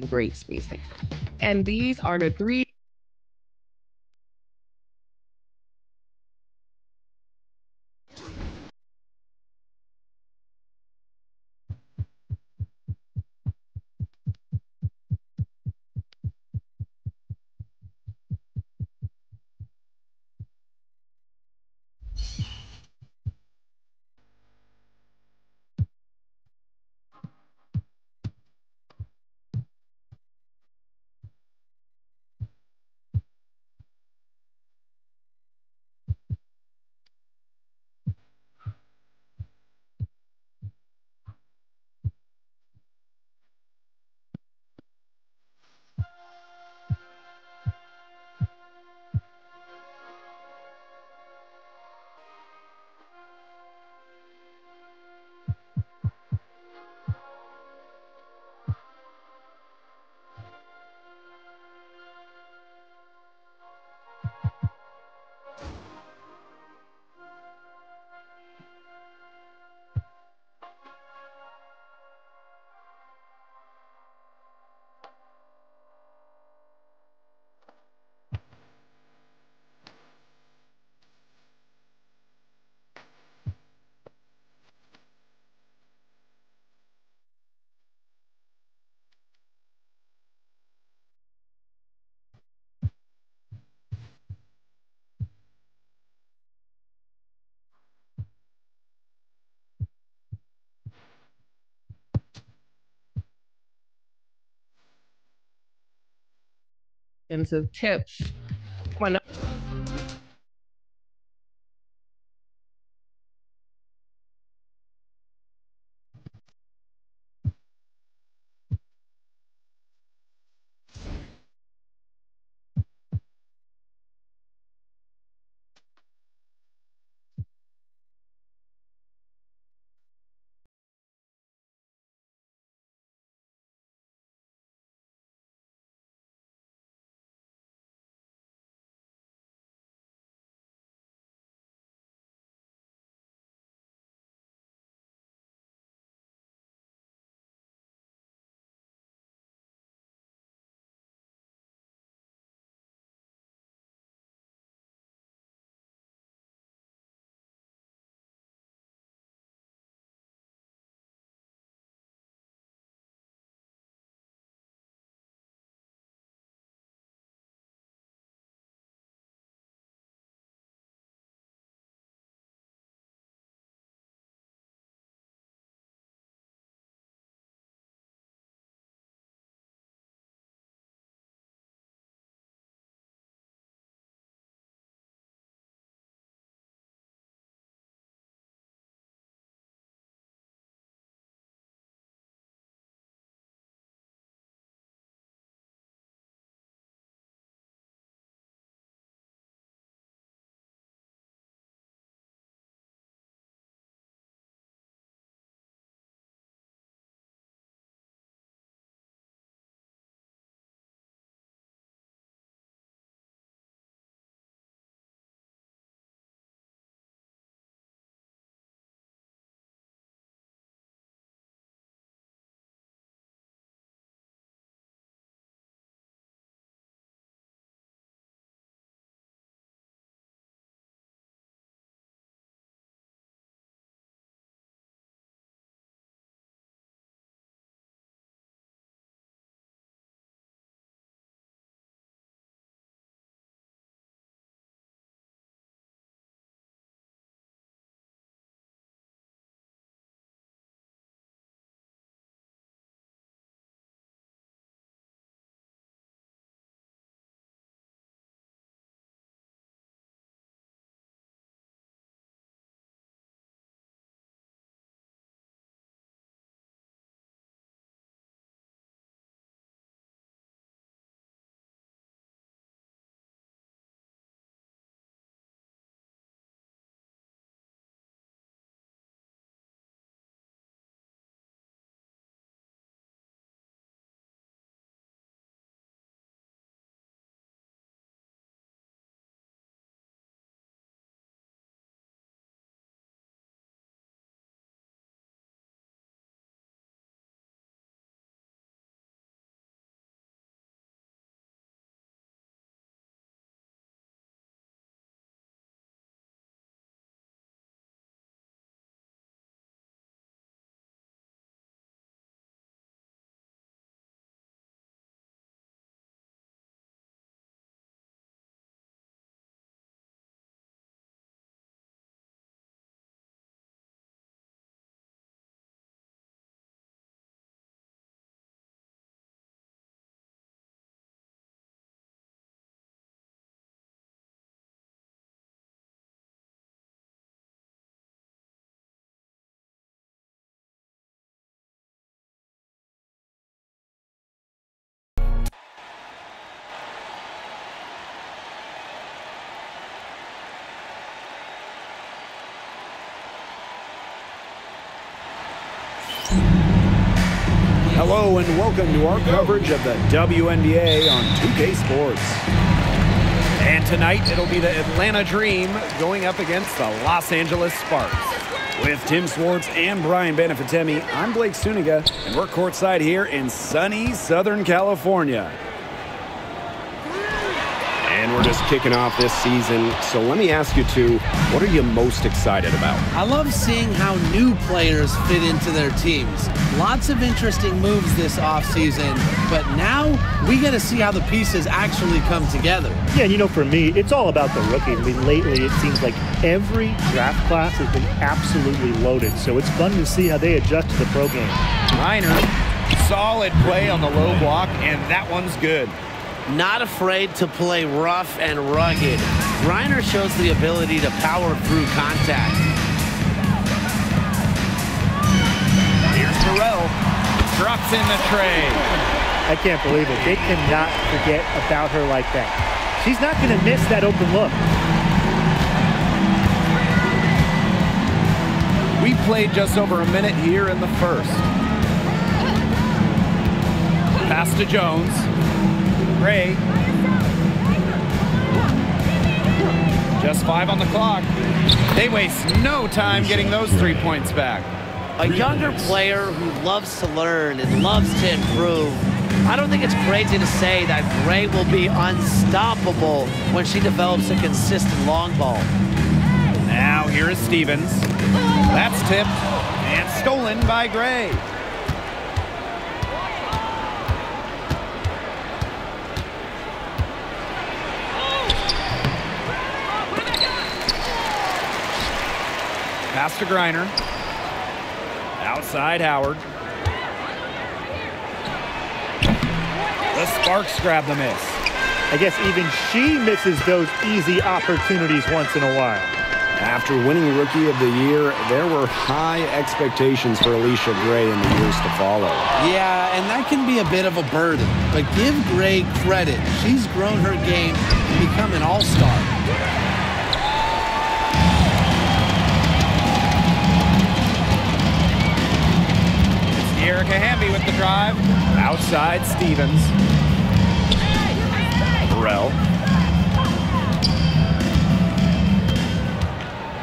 great spacing. And these are the three of tips when Hello and welcome to our coverage of the WNBA on 2K Sports. And tonight it'll be the Atlanta Dream going up against the Los Angeles Sparks. With Tim Swartz and Brian Benefitemi, I'm Blake Suniga, and we're courtside here in sunny Southern California. And we're just kicking off this season, so let me ask you two, what are you most excited about? I love seeing how new players fit into their teams. Lots of interesting moves this offseason, but now we get to see how the pieces actually come together. Yeah, you know, for me, it's all about the rookies. I mean, lately it seems like every draft class has been absolutely loaded, so it's fun to see how they adjust to the pro game. Reiner, solid play on the low block, and that one's good. Not afraid to play rough and rugged. Reiner shows the ability to power through contact. Here's Terrell. Drops in the tray. I can't believe it. They cannot forget about her like that. She's not going to miss that open look. We played just over a minute here in the first. Pass to Jones. Gray. Just 5 on the clock. They waste no time getting those 3 points back. A younger player who loves to learn and loves to improve. I don't think it's crazy to say that Gray will be unstoppable when she develops a consistent long ball. Now here is Stevens. That's tipped and stolen by Gray. Pass to Griner. Outside Howard. The Sparks grab the miss. I guess even she misses those easy opportunities once in a while. After winning Rookie of the Year, there were high expectations for Alicia Gray in the years to follow. Yeah, and that can be a bit of a burden. But give Gray credit. She's grown her game to become an all-star. Erica Hamby with the drive. Outside Stevens. Burrell.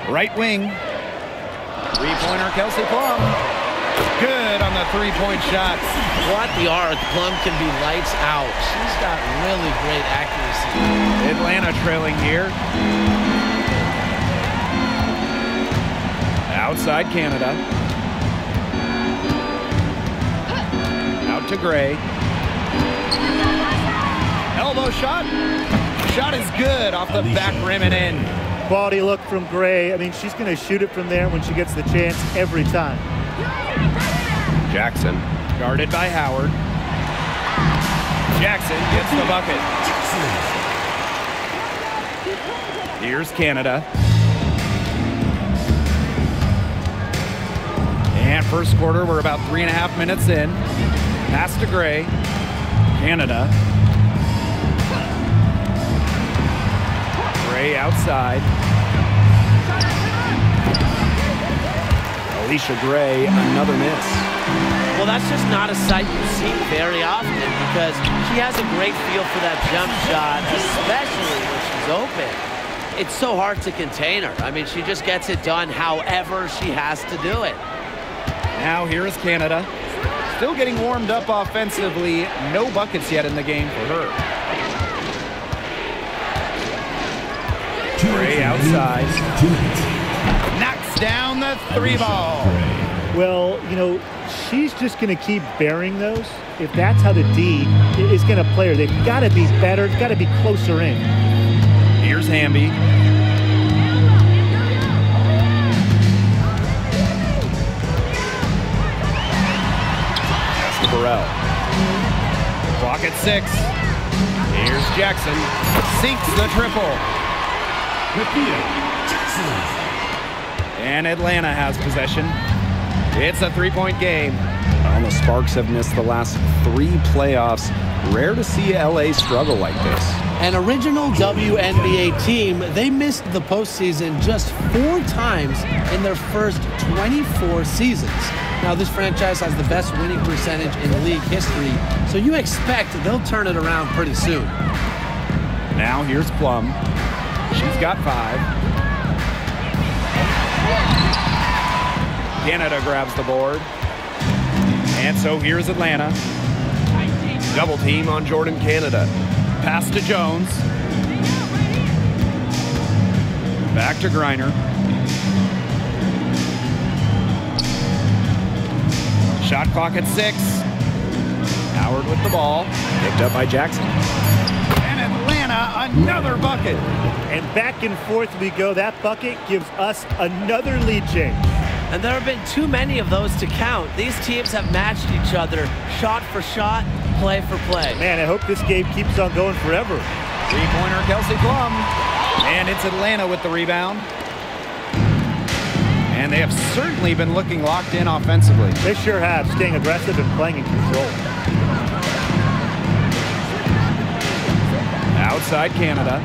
Right wing. Three-pointer Kelsey Plum. Good on the three-point shots. Well, at the arc, Plum can be lights out. She's got really great accuracy. Atlanta trailing here. Outside Canada. To Gray. Elbow shot. Shot is good off the back rim and in. Quality look from Gray. I mean, she's going to shoot it from there when she gets the chance every time. Jackson. Guarded by Howard. Jackson gets the bucket. Here's Canada. And first quarter, we're about 3.5 minutes in. Pass to Gray. Canada. Gray outside. Alicia Gray, another miss. Well, that's just not a sight you see very often because she has a great feel for that jump shot, especially when she's open. It's so hard to contain her. I mean, she just gets it done however she has to do it. Now here is Canada. Still getting warmed up offensively. No buckets yet in the game for her. Gray outside. Knocks down the three ball. Well, you know, she's just going to keep bearing those. If that's how the D is going to play her, they've got to be better. It's got to be closer in. Here's Hamby. Burrell. Clock at 6. Here's Jackson. Sinks the triple. And Atlanta has possession. It's a three-point game. Well, the Sparks have missed the last 3 playoffs. Rare to see LA struggle like this. An original WNBA team, they missed the postseason just 4 times in their first 24 seasons. Now, this franchise has the best winning percentage in league history, so you expect they'll turn it around pretty soon. Now here's Plum. She's got 5. Canada grabs the board. And so here's Atlanta. Double team on Jordan Canada. Pass to Jones. Back to Griner. Shot clock at 6. Howard with the ball. Picked up by Jackson. And Atlanta, another bucket. And back and forth we go. That bucket gives us another lead change. And there have been too many of those to count. These teams have matched each other, shot for shot, play for play. Man, I hope this game keeps on going forever. Three-pointer, Kelsey Plum. And it's Atlanta with the rebound. And they have certainly been looking locked in offensively. They sure have, staying aggressive and playing in control. Outside Canada.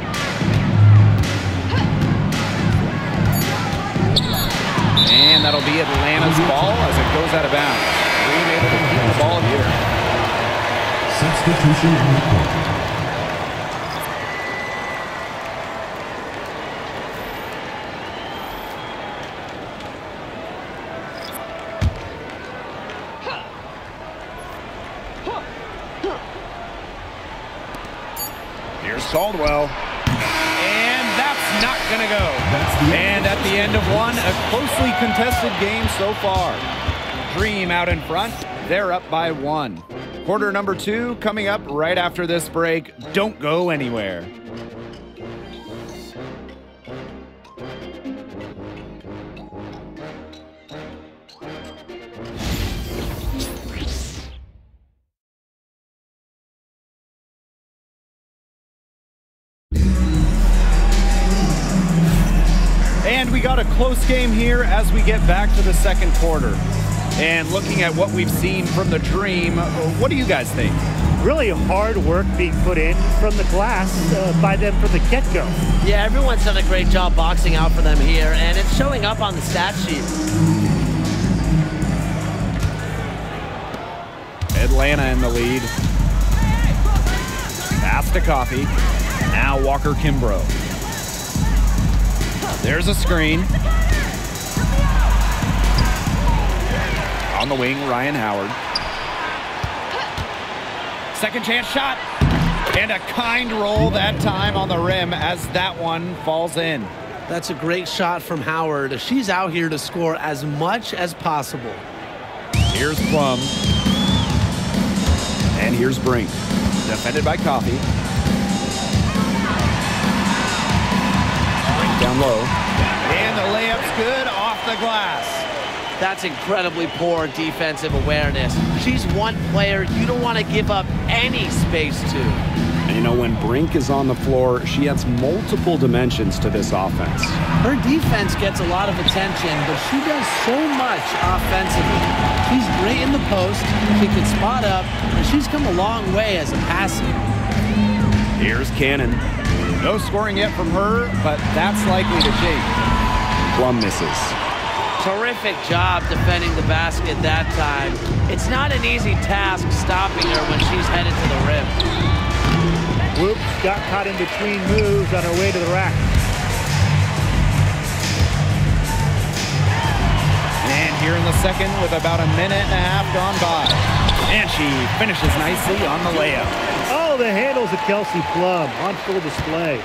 And that'll be Atlanta's ball as it goes out of bounds. Being able to keep the ball here. Substitution on the court. Here's Caldwell. And that's not going to go. And at the end of one, a closely contested game so far. Dream out in front. They're up by 1. Quarter number 2 coming up right after this break. Don't go anywhere. And we got a close game here as we get back to the second quarter. And looking at what we've seen from the Dream, what do you guys think? Really hard work being put in from the glass by them from the get-go. Yeah, everyone's done a great job boxing out for them here, and it's showing up on the stat sheet. Atlanta in the lead. Pass to Coffey. Now Walker Kimbrough. There's a screen. On the wing, Ryan Howard. Second chance shot. And a kind roll that time on the rim as that one falls in. That's a great shot from Howard. She's out here to score as much as possible. Here's Plum. And here's Brink. Defended by Coffey. Down low. And the layup's good off the glass. That's incredibly poor defensive awareness. She's one player you don't want to give up any space to. And you know, when Brink is on the floor, she adds multiple dimensions to this offense. Her defense gets a lot of attention, but she does so much offensively. She's great in the post, she can spot up, and she's come a long way as a passer. Here's Cannon. No scoring yet from her, but that's likely to change. Plum misses. Terrific job defending the basket that time. It's not an easy task stopping her when she's headed to the rim. Whoops, got caught in between moves on her way to the rack. And here in the second with about a minute and a half gone by. And she finishes nicely on the layup. Oh, the handles of Kelsey Plum on full display.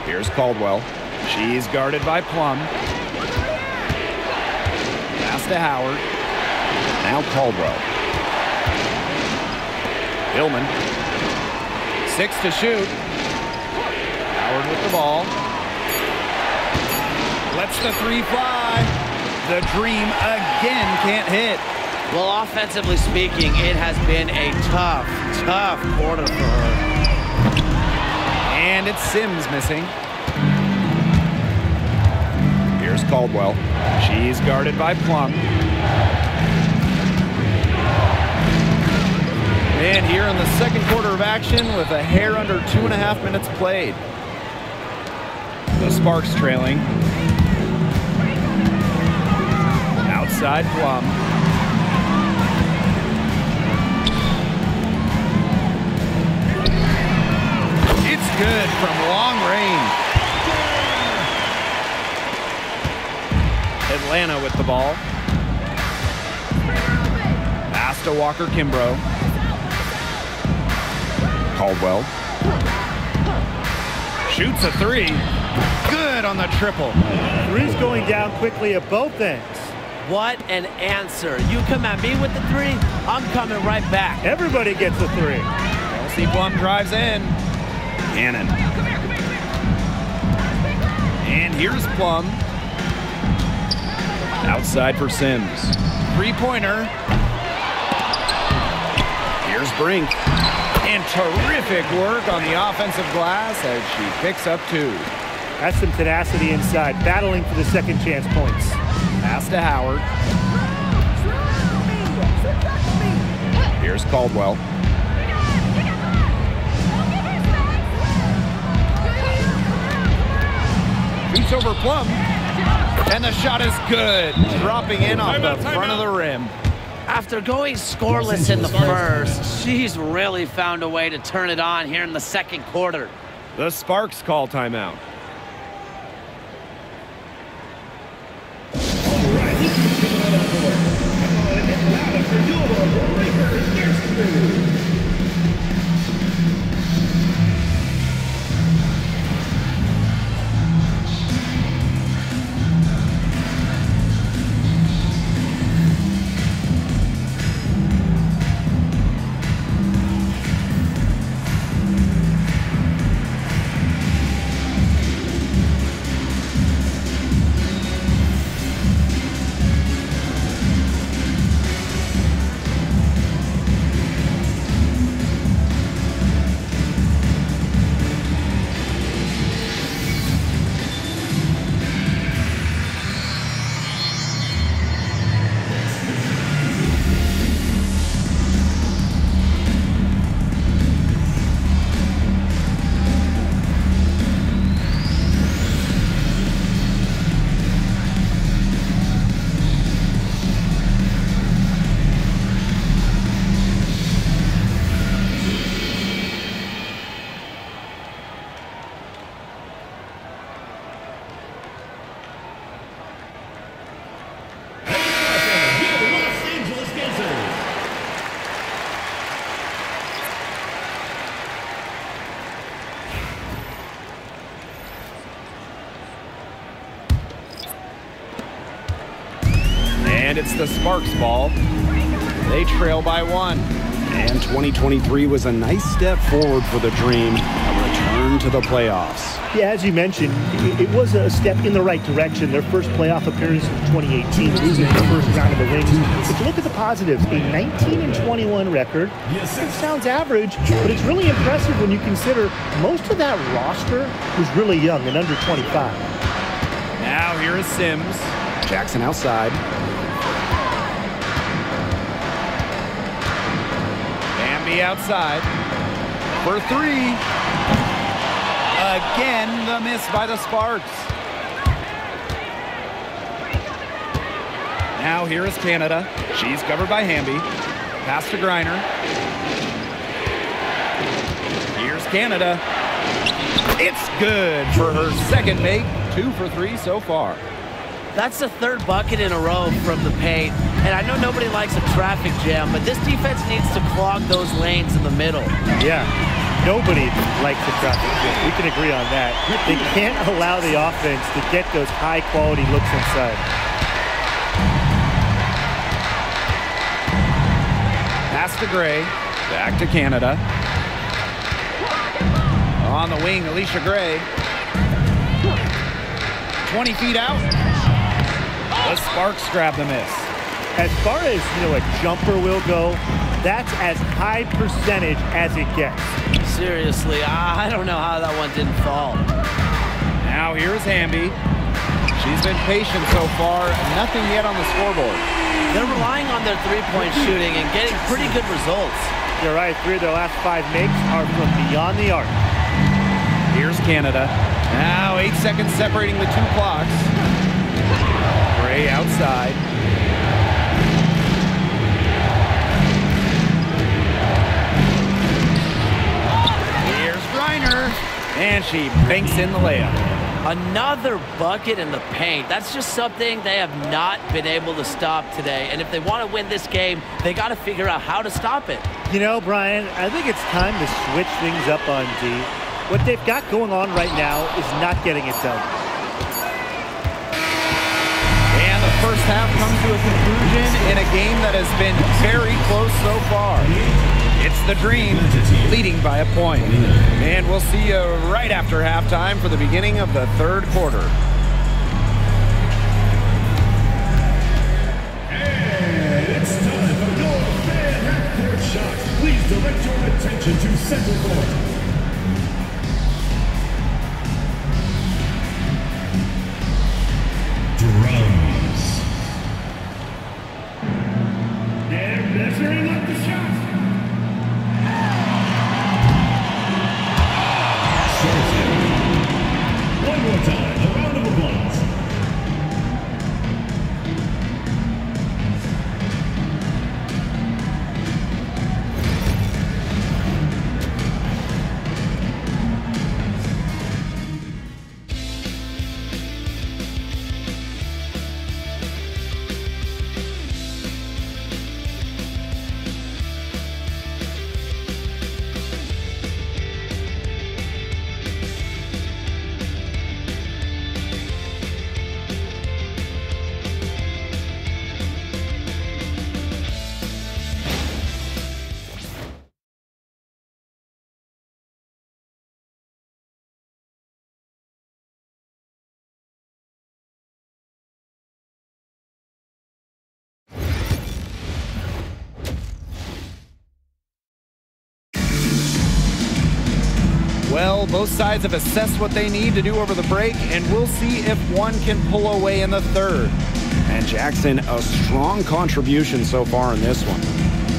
Here's Caldwell. She's guarded by Plum. Pass to Howard. Now Caldwell. Hillman. 6 to shoot. Howard with the ball. Lets the 3 fly. The Dream again can't hit. Well, offensively speaking, it has been a tough quarter for her. And it's Sims missing. Here's Caldwell. She's guarded by Plum. And here in the second quarter of action with a hair under 2.5 minutes played. The Sparks trailing. outside Plum. It's good from long range. Atlanta with the ball. Pass to Walker Kimbrough. Caldwell. Shoots a three. Good on the triple. Three's going down quickly at both ends. What an answer. You come at me with the three, I'm coming right back. Everybody gets a three. Kelsey Plum drives in. Cannon. And here's Plum. Outside for Sims. Three-pointer. Here's Brink. And terrific work on the offensive glass as she picks up two. That's some tenacity inside, battling for the second chance points. Pass to Howard. Here's Caldwell. Beats over Plum. And the shot is good. Dropping in off the front of the rim. After going scoreless in the first, she's really found a way to turn it on here in the second quarter. The Sparks call timeout. And it's the Sparks ball. They trail by one. And 2023 was a nice step forward for the Dream. A return to the playoffs. Yeah, as you mentioned, it was a step in the right direction. Their first playoff appearance in 2018, losing the first round of the Wings. But you look at the positives, a 19-21 record. It sounds average, but it's really impressive when you consider most of that roster was really young and under 25. Now here is Sims. Jackson outside. Bambi outside for three. Again, the miss by the Sparks. Now here is Canada. She's covered by Hamby. Pass to Griner. Here's Canada. It's good for her second make. 2 for 3 so far. That's the third bucket in a row from the paint. And I know nobody likes a traffic jam, but this defense needs to clog those lanes in the middle. Yeah, nobody likes the traffic jam. We can agree on that. They can't allow the offense to get those high-quality looks inside. Pass to Gray. Back to Canada. On the wing, Alicia Gray. 20 feet out. The Sparks grab the miss. As far as, a jumper will go, that's as high percentage as it gets. Seriously, I don't know how that one didn't fall. Now here's Hamby. She's been patient so far. Nothing yet on the scoreboard. They're relying on their three-point shooting and getting pretty good results. You're right. 3 of their last 5 makes are from beyond the arc. Here's Canada. Now 8 seconds separating the two clocks. Gray outside. And she banks in the layup. Another bucket in the paint. That's just something they have not been able to stop today. And if they want to win this game, they got to figure out how to stop it. You know, Brian, I think it's time to switch things up on D. What they've got going on right now is not getting it done. And the first half comes to a conclusion in a game that has been very close so far. It's the Dream leading by a point. And we'll see you right after halftime for the beginning of the third quarter. And it's time for your fan half-court shots. Please direct your attention to center court. Drums. They're measuring up the shot. One more time, a round of applause. Well, both sides have assessed what they need to do over the break, and we'll see if one can pull away in the third. And Jackson, a strong contribution so far in this one.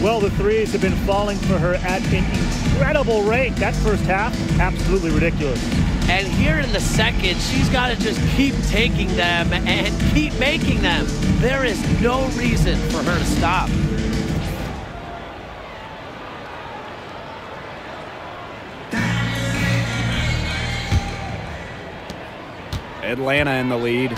Well, the threes have been falling for her at an incredible rate. That first half, absolutely ridiculous. And here in the second, she's got to just keep taking them and keep making them. There is no reason for her to stop. Atlanta in the lead.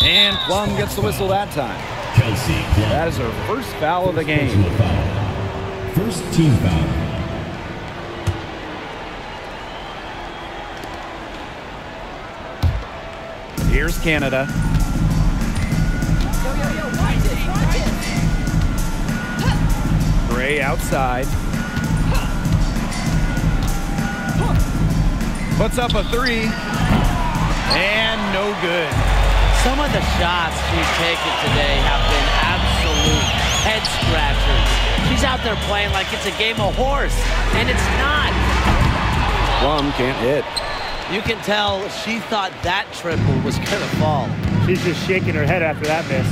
And Plum gets the whistle that time. Kelsey Plum. That is her first foul of the game. First team foul. Here's Canada. Gray outside. Puts up a three. And no good. Some of the shots she's taken today have been absolute head scratchers. She's out there playing like it's a game of horse, and it's not. Plum can't hit. You can tell she thought that triple was going to fall. She's just shaking her head after that miss.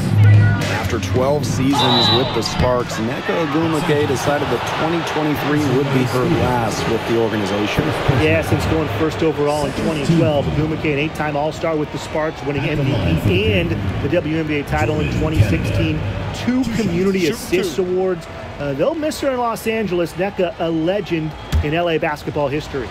After 12 seasons with the Sparks, Nneka Ogwumike decided that 2023 would be her last with the organization. Yeah, since going first overall in 2012, Ogwumike, an 8-time All-Star with the Sparks, winning MVP and the WNBA title in 2016, 2 community assist awards. They'll miss her in Los Angeles. Nneka, a legend in LA basketball history.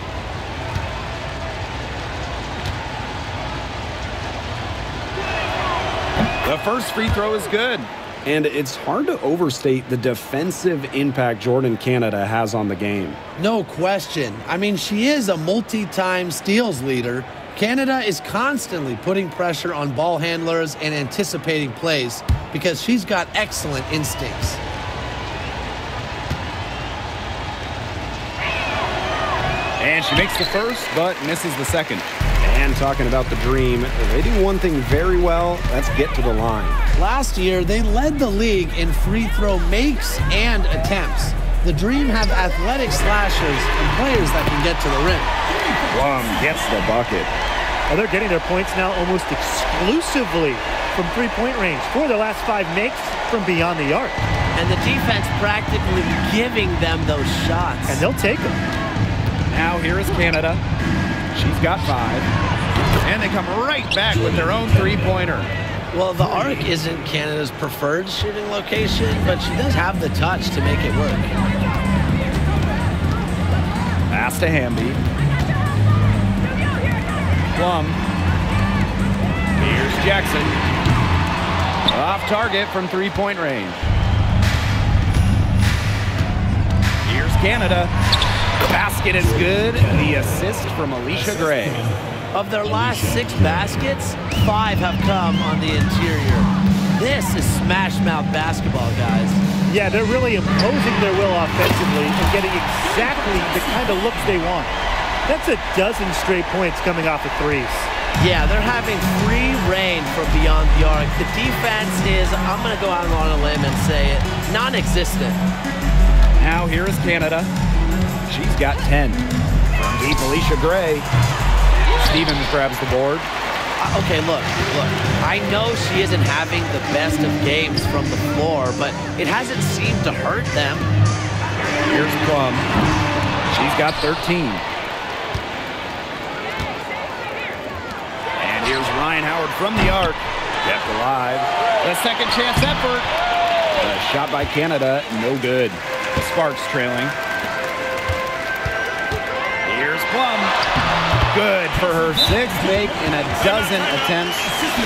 The first free throw is good. And it's hard to overstate the defensive impact Jordan Canada has on the game. No question. I mean, she is a multi-time steals leader. Canada is constantly putting pressure on ball handlers and anticipating plays because she's got excellent instincts. And she makes the first, but misses the second. And talking about the Dream, they do one thing very well, that's get to the line. Last year, they led the league in free throw makes and attempts. The Dream have athletic slashers and players that can get to the rim. Plum gets the bucket. Well, they're getting their points now almost exclusively from three-point range. 4 of their last 5 makes from beyond the arc. And the defense practically giving them those shots. And they'll take them. Now here is Canada. She's got 5. And they come right back with their own three-pointer. Well, the arc isn't Canada's preferred shooting location, but she does have the touch to make it work. Pass to Hamby. Plum. Here's Jackson. Off target from three-point range. Here's Canada. The basket is good. The assist from Alicia Gray. Of their last 6 baskets, 5 have come on the interior. This is smash-mouth basketball, guys. Yeah, they're really imposing their will offensively and getting exactly the kind of looks they want. That's a dozen straight points coming off of threes. Yeah, they're having free reign from beyond the arc. The defense is, I'm going to go out on a limb and say it, non-existent. Now here is Canada. She's got 10. From deep, Alicia Gray. Stevens grabs the board. Okay, look. I know she isn't having the best of games from the floor, but it hasn't seemed to hurt them. Here's Plum. She's got 13. And here's Ryan Howard from the arc. Kept alive. The second chance effort. A shot by Canada, no good. The Sparks trailing. Here's Plum. Good for her 6th make in a dozen attempts,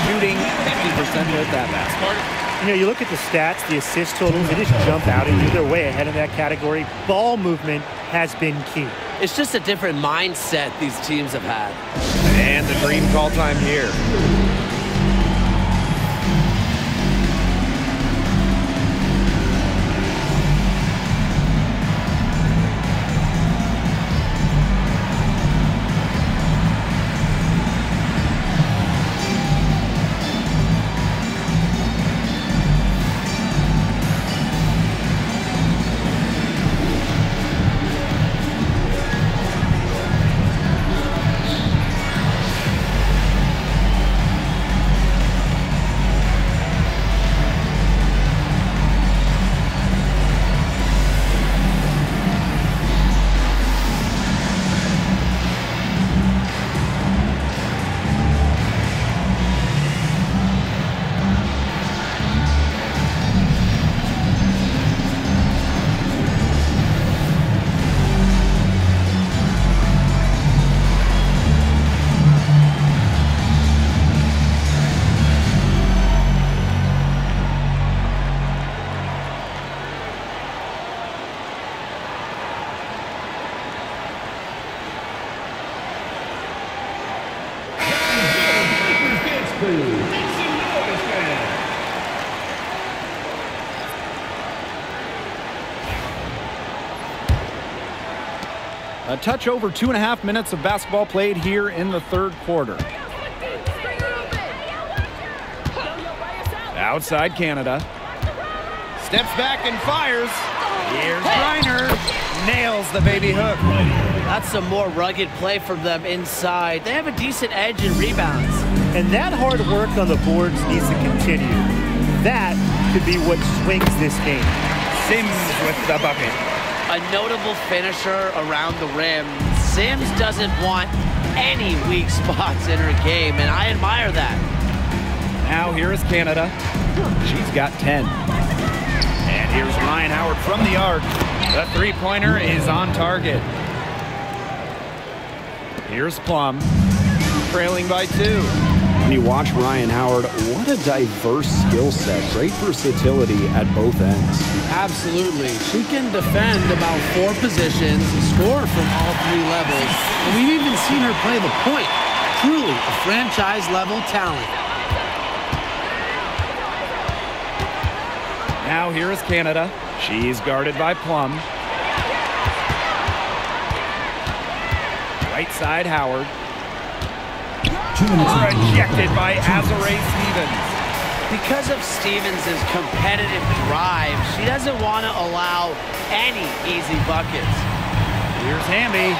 shooting 50% with that basket. You know, you look at the stats, the assist totals, they just jump out at you. They're way ahead in that category. Ball movement has been key. It's just a different mindset these teams have had. And the Dream call time here. A touch over 2.5 minutes of basketball played here in the third quarter. Outside Canada. Steps back and fires. Here's Reiner. Nails the baby hook. That's some more rugged play from them inside. They have a decent edge in rebounds. And that hard work on the boards needs to continue. That could be what swings this game. Sims with the bucket. A notable finisher around the rim. Sims doesn't want any weak spots in her game, and I admire that. Now here is Canada. She's got 10. And here's Ryan Howard from the arc. The three-pointer is on target. Here's Plum, trailing by 2. When you watch Ryan Howard, what a diverse skill set. Great versatility at both ends. Absolutely. She can defend about 4 positions, score from all 3 levels, and we've even seen her play the point. Truly a franchise-level talent. Now here is Canada. She's guarded by Plum. Right side, Howard. Rejected by Azare Stevens. Because of Stevens' competitive drive, she doesn't want to allow any easy buckets. Here's Hamby.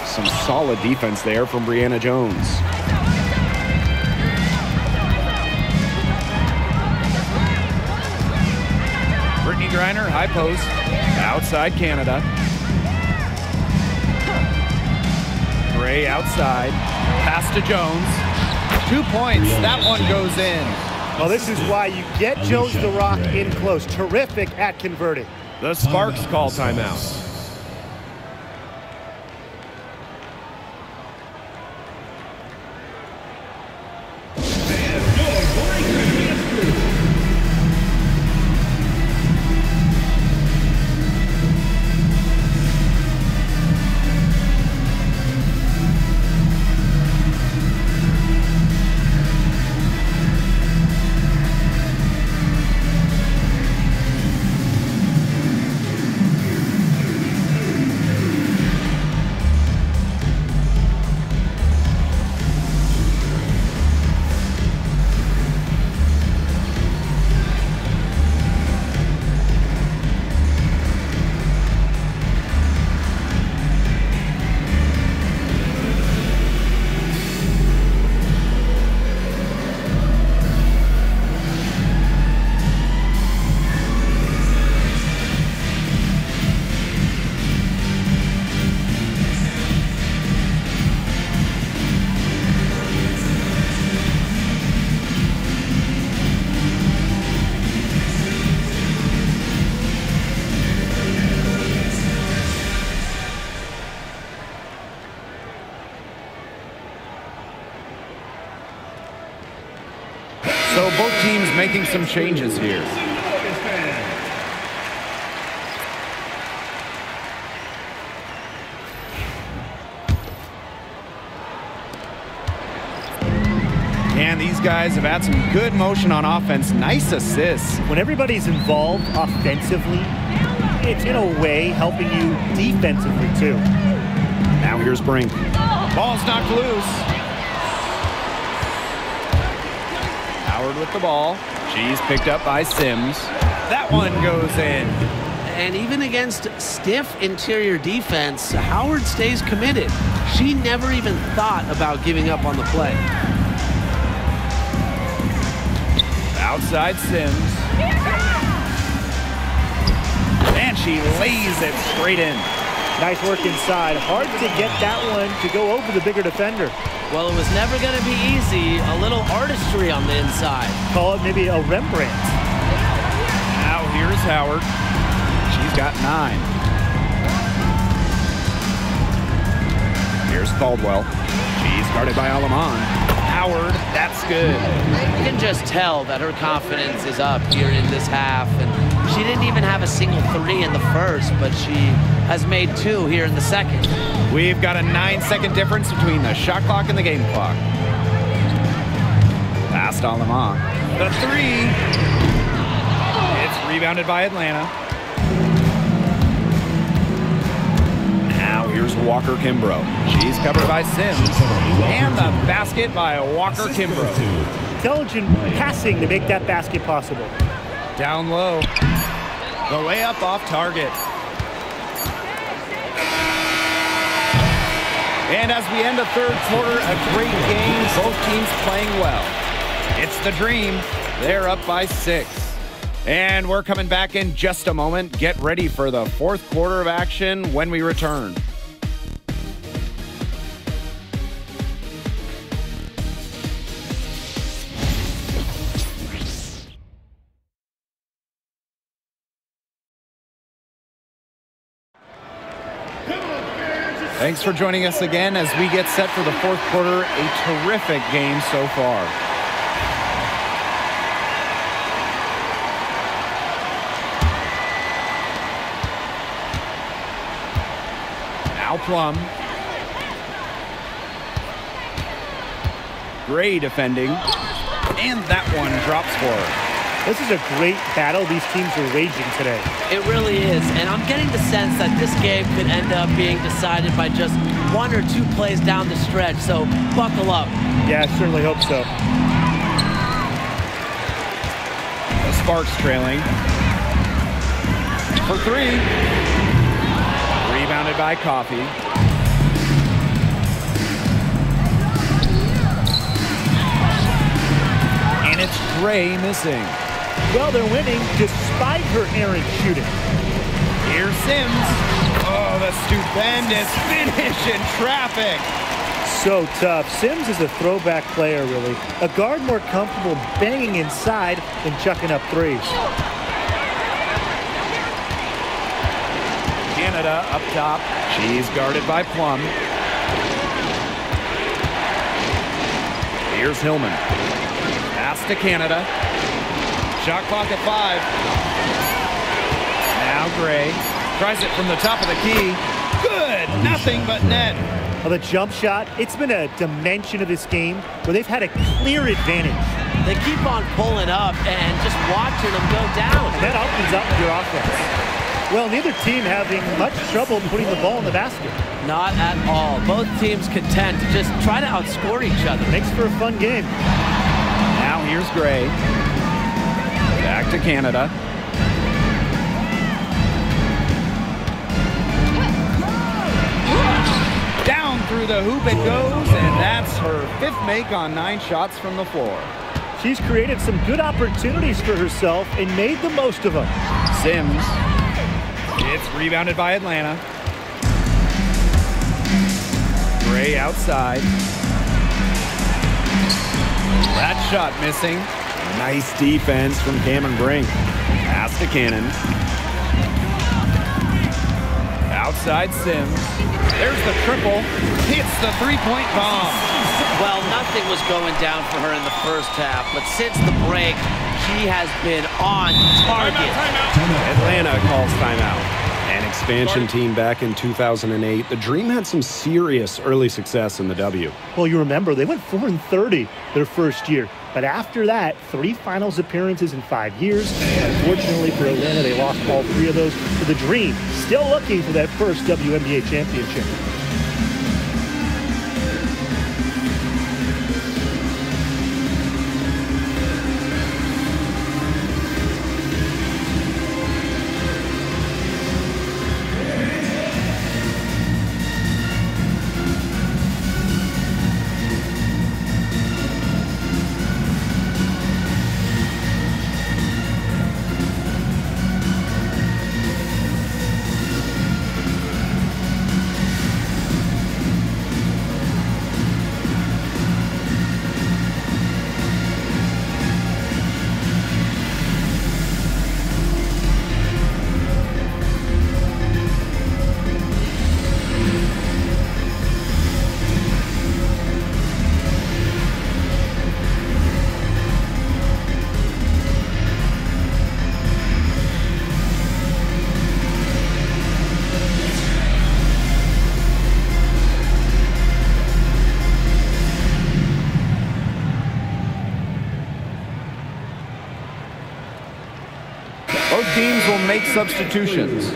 Some solid defense there from Brianna Jones. Brittany Griner, high post. Outside Canada. Gray outside. Pass to Jones. 2 points. That one goes in. Well, this is why you get Jones the Rock in close. Terrific at converting. The Sparks call timeout. teams making some changes here. And these guys have had some good motion on offense. Nice assists. When everybody's involved offensively, it's in a way helping you defensively too. Now here's Brink. Ball's knocked loose. Howard with the ball. She's picked up by Sims. That one goes in. And even against stiff interior defense, Howard stays committed. She never even thought about giving up on the play. Outside Sims. And she lays it straight in. Nice work inside. Hard to get that one to go over the bigger defender. Well, it was never going to be easy. A little artistry on the inside. Call it maybe a Rembrandt. Now here's Howard. She's got 9. Here's Caldwell. She's guarded by Alaman. Howard, that's good. You can just tell that her confidence is up here in this half. And she didn't even have a single 3 in the first, but she has made 2 here in the second. We've got a 9-second difference between the shot clock and the game clock. Past Alaman. The 3. It's rebounded by Atlanta. Now here's Walker Kimbrough. She's covered by Sims. And the basket by Walker Kimbrough. Intelligent passing to make that basket possible. Down low. The layup off target. And as we end the third quarter, a great game. Both teams playing well. It's the Dream. They're up by 6. And we're coming back in just a moment. Get ready for the fourth quarter of action when we return. Thanks for joining us again as we get set for the fourth quarter. A terrific game so far. Now Plum. Gray defending. And that one drops for her. This is a great battle these teams are waging today. It really is, and I'm getting the sense that this game could end up being decided by just 1 or 2 plays down the stretch, so buckle up. Yeah, I certainly hope so. The Sparks trailing. For 3. Rebounded by Coffee. And it's Gray missing. Well, they're winning despite her errant shooting. Here's Sims. Oh, the stupendous finish in traffic. So tough. Sims is a throwback player, really. A guard more comfortable banging inside than chucking up 3s. Canada up top. She's guarded by Plum. Here's Hillman. Pass to Canada. Shot clock at 5. Now Gray tries it from the top of the key. Good, nothing but net. Well, the jump shot, it's been a dimension of this game where they've had a clear advantage. They keep on pulling up and just watching them go down. And that opens up your offense. Well, neither team having much trouble putting the ball in the basket. Not at all. Both teams content to just try to outscore each other. Makes for a fun game. Now here's Gray. Back to Canada. Down through the hoop it goes, and that's her 5th make on 9 shots from the floor. She's created some good opportunities for herself and made the most of them. Sims. It's rebounded by Atlanta. Gray outside. That shot missing. Nice defense from Cameron Brink. Pass to Cannon. Outside Sims. There's the triple. Hits the 3-point bomb. Well, nothing was going down for her in the first half, but since the break, she has been on target. Atlanta calls timeout. An expansion team back in 2008. The Dream had some serious early success in the W. Well, you remember, they went 4-30 their first year. But after that, 3 finals appearances in 5 years. Unfortunately for Atlanta, they lost all 3 of those to the Dream. Still looking for that first WNBA championship. Both teams will make substitutions.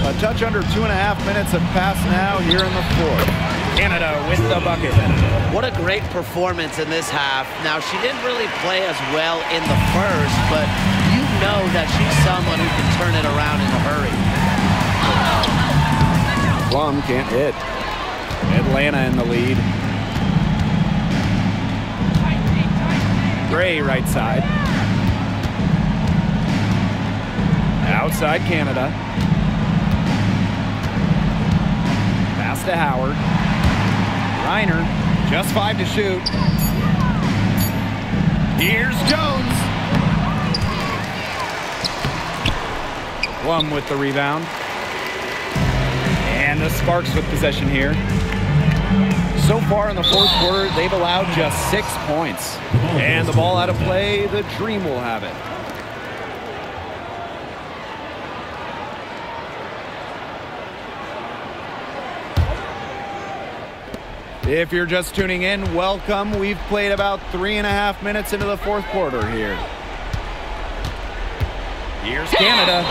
A touch under 2.5 minutes have passed now here in the fourth. Canada with the bucket. What a great performance in this half. Now, she didn't really play as well in the first, but you know that she's someone who can turn it around in a hurry. Plum can't hit. Atlanta in the lead. Gray right side. Outside Canada. Pass to Howard. Reiner, just 5 to shoot. Here's Jones. Plum with the rebound. And the Sparks with possession here. So far in the fourth quarter, they've allowed just 6 points. And the ball out of play, the Dream will have it. If you're just tuning in, welcome. We've played about 3.5 minutes into the fourth quarter here. Here's Canada.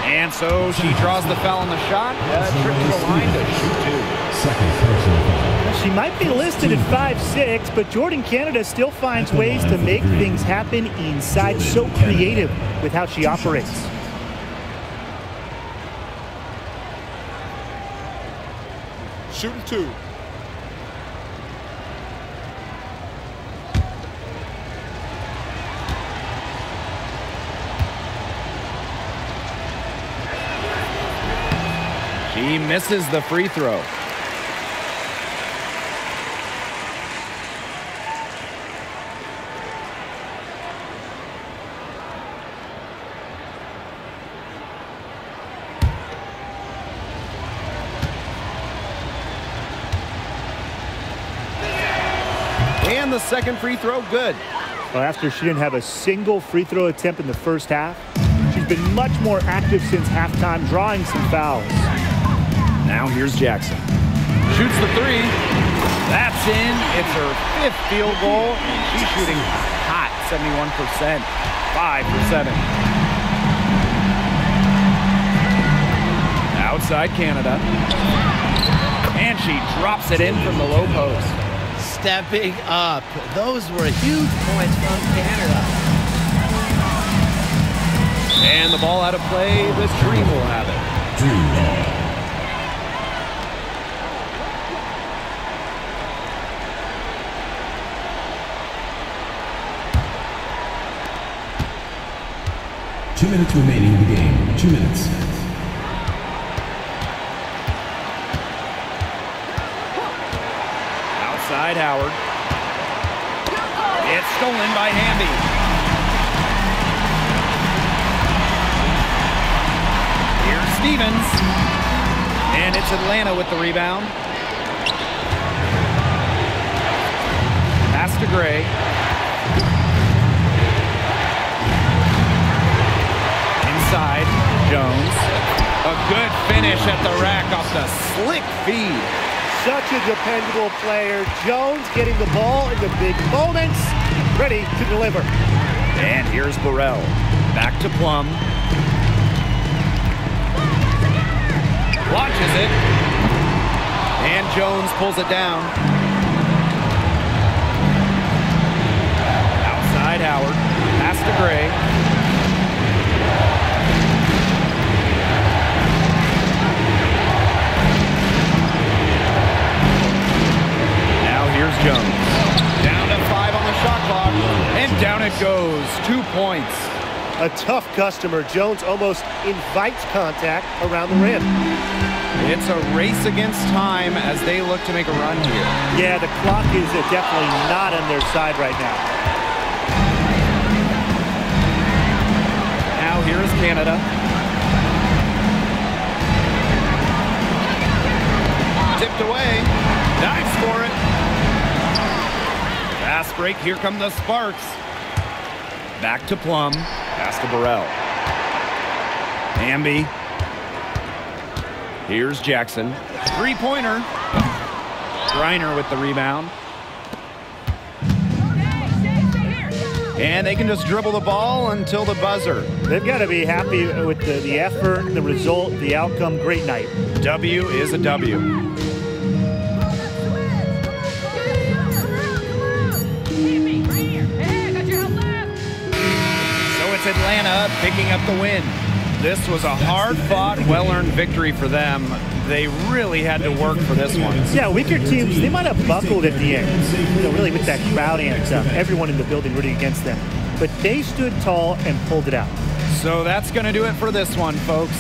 And so she draws the foul on the shot. Trip to the line to shoot 2. She might be listed at 5'6", but Jordan Canada still finds ways to make things happen inside. So creative with how she operates. Shooting 2. He misses the free throw. And the second free throw, good. Well, after she didn't have a single free throw attempt in the first half, she's been much more active since halftime, drawing some fouls. Now here's Jackson. Shoots the 3. That's in. It's her 5th field goal. And she's shooting hot, 71%. 5 for 7. Outside Canada. And she drops it in from the low post. Stepping up. Those were huge points from Canada. And the ball out of play. The Dream will have it. 2 minutes remaining in the game. 2 minutes. Outside Howard. It's stolen by Hamby. Here's Stevens. And it's Atlanta with the rebound. Pass to Gray. Inside, Jones. A good finish at the rack off the slick feed. Such a dependable player. Jones getting the ball in the big moments, ready to deliver. And here's Burrell. Back to Plum. Launches it. And Jones pulls it down. Outside Howard. Pass to Gray. Here's Jones. Down to 5 on the shot clock, and down it goes. 2 points. A tough customer. Jones almost invites contact around the rim. It's a race against time as they look to make a run here. Yeah, the clock is definitely not on their side right now. Now here is Canada. Tipped away. Dives for it. Fast break, here come the Sparks. Back to Plum, pass to Burrell. Hamby. Here's Jackson. Three-pointer. Griner with the rebound. And they can just dribble the ball until the buzzer. They've got to be happy with the effort, the result, the outcome. Great night. W is a W. Atlanta picking up the win. This was a hard-fought, well-earned victory for them. They really had to work for this one. Yeah, weaker teams, they might have buckled at the end. You know, really with that crowd and stuff. Everyone in the building rooting against them. But they stood tall and pulled it out. So that's going to do it for this one, folks.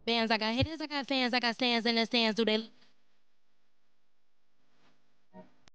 Fans, I got haters, I got fans, I got stands in the stands. Do they